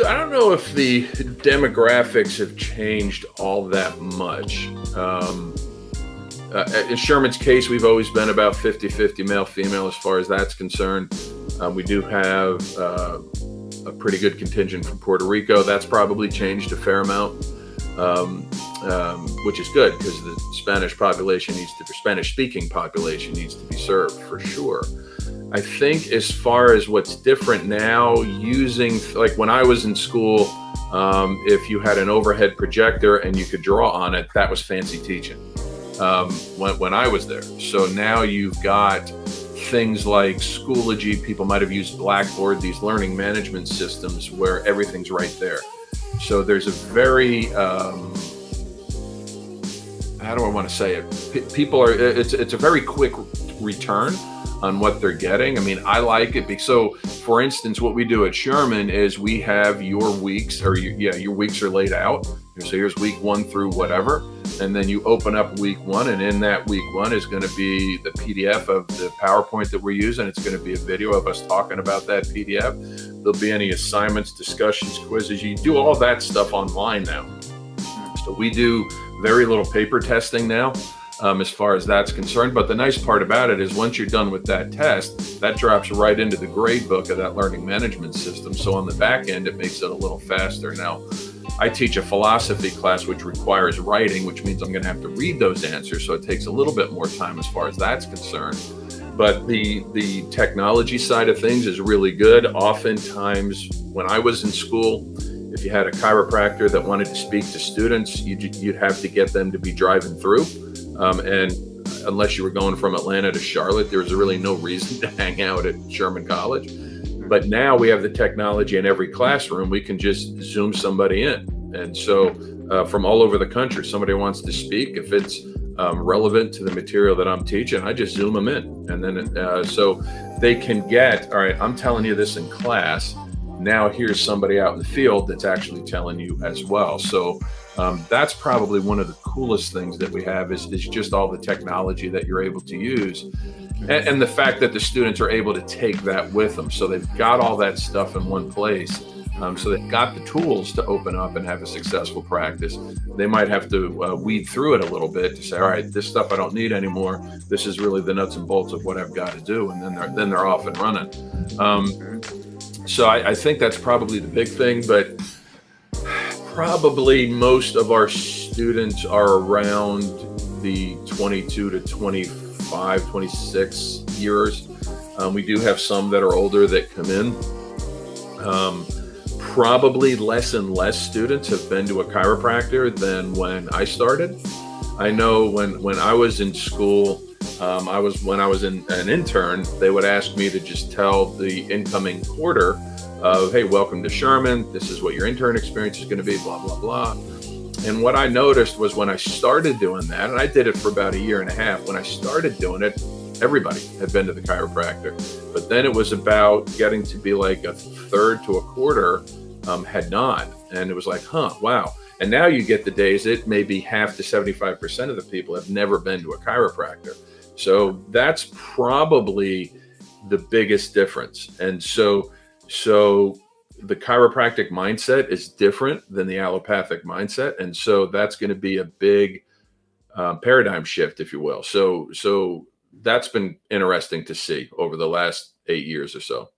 I don't know if the demographics have changed all that much. In Sherman's case, we've always been about 50-50 male female as far as that's concerned. We do have a pretty good contingent from Puerto Rico. That's probably changed a fair amount, which is good because the Spanish population Spanish speaking population needs to be served for sure. I think as far as what's different now, using, like when I was in school, if you had an overhead projector and you could draw on it, that was fancy teaching when I was there. So now you've got things like Schoology. People might have used Blackboard, these learning management systems where everything's right there. So there's a very, how do I want to say it? People are, it's a very quick return on what they're getting. I mean, I like it because, so for instance, what we do at Sherman is we have your weeks, or your weeks are laid out. So here's week 1 through whatever. And then you open up week 1, and in that week 1 is going to be the PDF of the PowerPoint that we're using. It's going to be a video of us talking about that PDF. There'll be any assignments, discussions, quizzes. You do all that stuff online now. So we do very little paper testing now. As far as that's concerned. But the nice part about it is once you're done with that test, that drops right into the grade book of that learning management system. So on the back end, it makes it a little faster. Now, I teach a philosophy class which requires writing, which means I'm going to have to read those answers. So it takes a little bit more time as far as that's concerned. But the technology side of things is really good. Oftentimes, when I was in school, if you had a chiropractor that wanted to speak to students, you'd have to get them to be driving through. And unless you were going from Atlanta to Charlotte, there was really no reason to hang out at Sherman College. But now we have the technology in every classroom. We can just Zoom somebody in. And so from all over the country, somebody wants to speak. If it's relevant to the material that I'm teaching, I just Zoom them in. And then so they can get, all right, I'm telling you this in class. Now here's somebody out in the field that's actually telling you as well. So that's probably one of the coolest things that we have is just all the technology that you're able to use. And the fact that the students are able to take that with them. So they've got all that stuff in one place. So they've got the tools to open up and have a successful practice. They might have to weed through it a little bit to say, all right, this stuff I don't need anymore. This is really the nuts and bolts of what I've got to do. And then they're off and running. So I think that's probably the big thing, but probably most of our students are around the 22 to 25, 26 years. We do have some that are older that come in. Probably less and less students have been to a chiropractor than when I started. I know when I was in school, when I was an intern, they would ask me to just tell the incoming porter of, hey, welcome to Sherman. This is what your intern experience is going to be, blah, blah, blah. And what I noticed was when I started doing that, and I did it for about 1.5 years, when I started doing it, everybody had been to the chiropractor. But then it was about getting to be like a third to a quarter had not. And it was like, huh, wow. And now you get the days it may be half to 75% of the people have never been to a chiropractor. So that's probably the biggest difference. And so the chiropractic mindset is different than the allopathic mindset. And so that's going to be a big paradigm shift, if you will. So that's been interesting to see over the last 8 years or so.